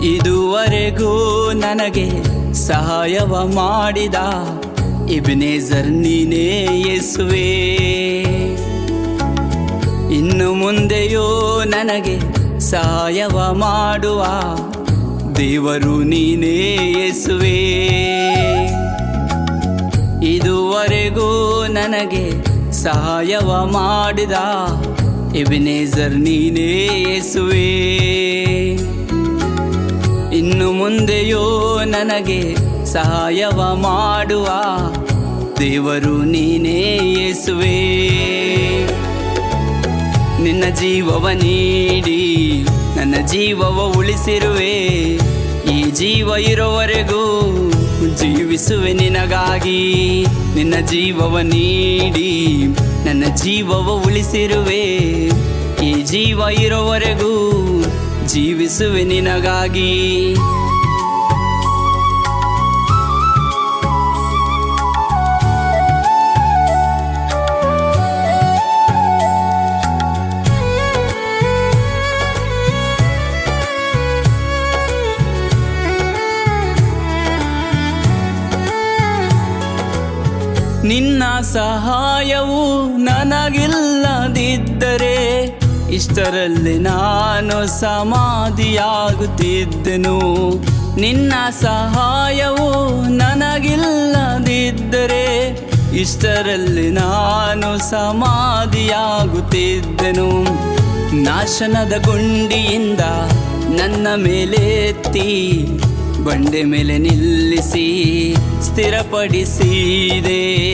ಇದುವರೆಗೂ ನನಗೆ ಸಹಾಯವ ಮಾಡಿದ ಎಬೆನೆಜರ್ ನೀನೇ ಯೇಸುವೇ. ಇನ್ನು ಮುಂದೆಯೂ ನನಗೆ ಸಹಾಯವ ಮಾಡುವ ದೇವರು ನೀನೇ ಯೇಸುವೇ. ಇದುವರೆಗೂ ನನಗೆ ಸಹಾಯವ ಮಾಡಿದ ಎಬೆನೆಜರ್ ನೀನೇ ಯೇಸುವೇ. ಇನ್ನು ಮುಂದೆಯೂ ನನಗೆ ಸಹಾಯವ ಮಾಡುವ ದೇವರು ನೀನೇ ಯೇಸುವೇ. ನಿನ್ನ ಜೀವವ ನೀಡಿ ನನ್ನ ಜೀವವ ಉಳಿಸಿರುವೆ. ಈ ಜೀವ ಇರೋವರೆಗೂ ಜೀವಿಸುವೆ ನಿನಗಾಗಿ. ನಿನ್ನ ಜೀವವ ನೀಡಿ ನನ್ನ ಜೀವವ ಉಳಿಸಿರುವೆ. ಈ ಜೀವ ಇರೋವರೆಗೂ ಜೀವಿಸುವೆ ನಿನಗಾಗಿ. ನಿನ್ನ ಸಹಾಯವು ನನಗಿಲ್ಲದಿದ್ದರೆ ಇಷ್ಟರಲ್ಲಿ ನಾನು ಸಮಾಧಿಯಾಗುತ್ತಿದ್ದೆನು. ನಿನ್ನ ಸಹಾಯವು ನನಗಿಲ್ಲದಿದ್ದರೆ ಇಷ್ಟರಲ್ಲಿ ನಾನು ಸಮಾಧಿಯಾಗುತ್ತಿದ್ದೆನು. ನಾಶನದ ಗುಂಡಿಯಿಂದ ನನ್ನ ಮೇಲೆತ್ತಿ ಬಂಡೆ ಮೇಲೆ ನಿಲ್ಲಿಸಿ ಸ್ಥಿರಪಡಿಸಿದೆ.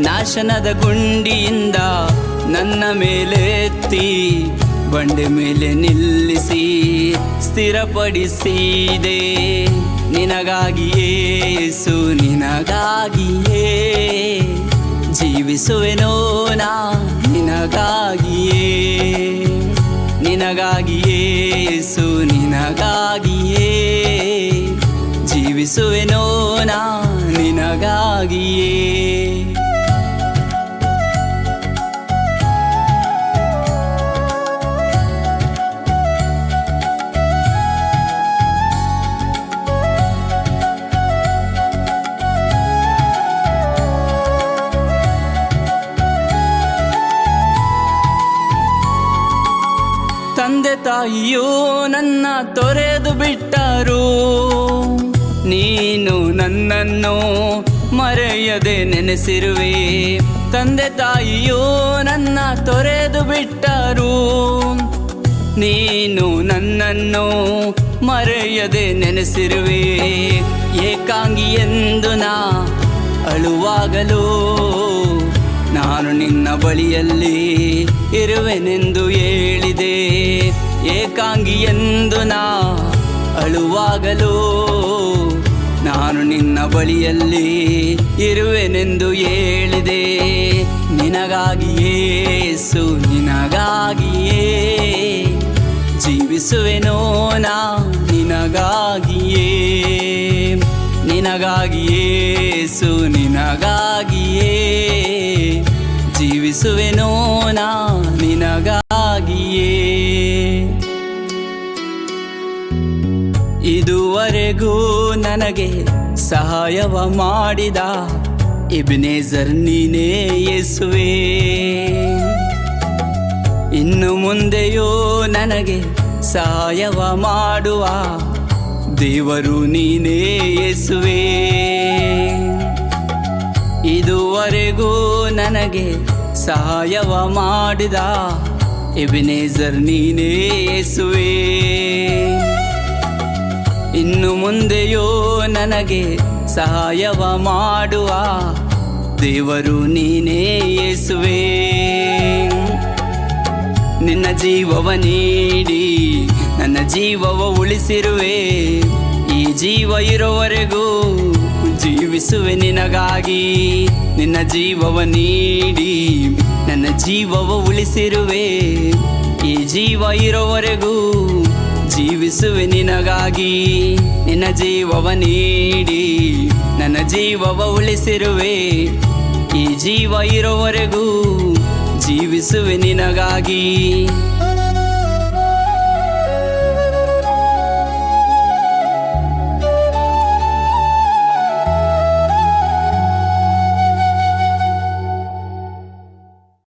ನಾಶನದ ಗುಂಡಿಯಿಂದ ನನ್ನ ಮೇಲೆತ್ತಿ ಬಂಡೆ ಮೇಲೆ ನಿಲ್ಲಿಸಿ ಸ್ಥಿರಪಡಿಸಿದೆ. ನಿನಗಾಗಿಯೇ ಯೇಸು, ನಿನಗಾಗಿಯೇ ಜೀವಿಸುವೆನೋ ನಾ. ನಿನಗಾಗಿಯೇ, ನಿನಗಾಗಿಯೇ ಯೇಸು, ನಿನಗಾಗಿಯೇ ಜೀವಿಸುವೆನೋ ನಾ. ನಿನಗಾಗಿಯೇ ತಂದೆ ತಾಯಿಯೂ ನನ್ನ ತೊರೆದು ಬಿಟ್ಟರು. ನೀನು ನನ್ನನ್ನು ಮರೆಯದೆ ನೆನೆಸಿರುವೆ. ತಂದೆ ತಾಯಿಯೂ ನನ್ನ ತೊರೆದು ಬಿಟ್ಟರು. ನೀನು ನನ್ನನ್ನು ಮರೆಯದೆ ನೆನೆಸಿರುವೆ. ಏಕಾಂಗಿ ಎಂದು ನಾ ಅಳುವಾಗಲೂ ನಾನು ನಿನ್ನ ಬಳಿಯಲ್ಲಿ ಇರುವೆನೆಂದು ಹೇಳಿದೆ. ಏಕಾಂಗಿ ಎಂದು ನಾ ಅಳುವಾಗಲೂ ನಾನು ನಿನ್ನ ಬಳಿಯಲ್ಲಿ ಇರುವೆನೆಂದು ಹೇಳಿದೆ. ನಿನಗಾಗಿಯೇ ಯೇಸು, ನಿನಗಾಗಿಯೇ ಜೀವಿಸುವೆನೋ ನಾ. ನಿನಗಾಗಿಯೇ, ನಿನಗಾಗಿಯೇ ಯೇಸು, ನಿನಗಾಗಿಯೇ ಜೀವಿಸುವೆನೋ ನಾ. ನಿನಗಾಗಿಯೇ ಇದುವರೆಗೂ ನನಗೆ ಸಹಾಯವ ಮಾಡಿದ ಎಬೆನೆಜರ್ ನೀನೇ ಯೇಸುವೇ. ಇನ್ನು ಮುಂದೆಯೂ ನನಗೆ ಸಹಾಯವ ಮಾಡುವ ದೇವರು ನೀನೇ ಯೇಸುವೇ. ಇದುವರೆಗೂ ನನಗೆ ಸಹಾಯವ ಮಾಡಿದ ಎಬೆನೆಜರ್ ನೀನೇ ಯೇಸುವೇ. ಇನ್ನು ಮುಂದೆಯೂ ನನಗೆ ಸಹಾಯವ ಮಾಡುವ ದೇವರು ನೀನೇ ಯೇಸುವೇ. ನಿನ್ನ ಜೀವವ ನೀಡಿ ನನ್ನ ಜೀವವ ಉಳಿಸಿರುವೆ. ಈ ಜೀವ ಇರೋವರೆಗೂ ಜೀವಿಸುವೆ ನಿನಗಾಗಿ. ನಿನ್ನ ಜೀವವ ನೀಡಿ ನನ್ನ ಜೀವವ ಉಳಿಸಿರುವೆ. ಈ ಜೀವ ಇರೋವರೆಗೂ ಜೀವಿಸುವೆ ನಿನಗಾಗಿ. ನಿನ್ನ ಜೀವವ ನೀಡಿ ನನ್ನ ಜೀವವ ಉಳಿಸಿರುವೆ. ಈ ಜೀವ ಇರೋವರೆಗೂ ಜೀವಿಸುವೆ ನಿನಗಾಗಿ.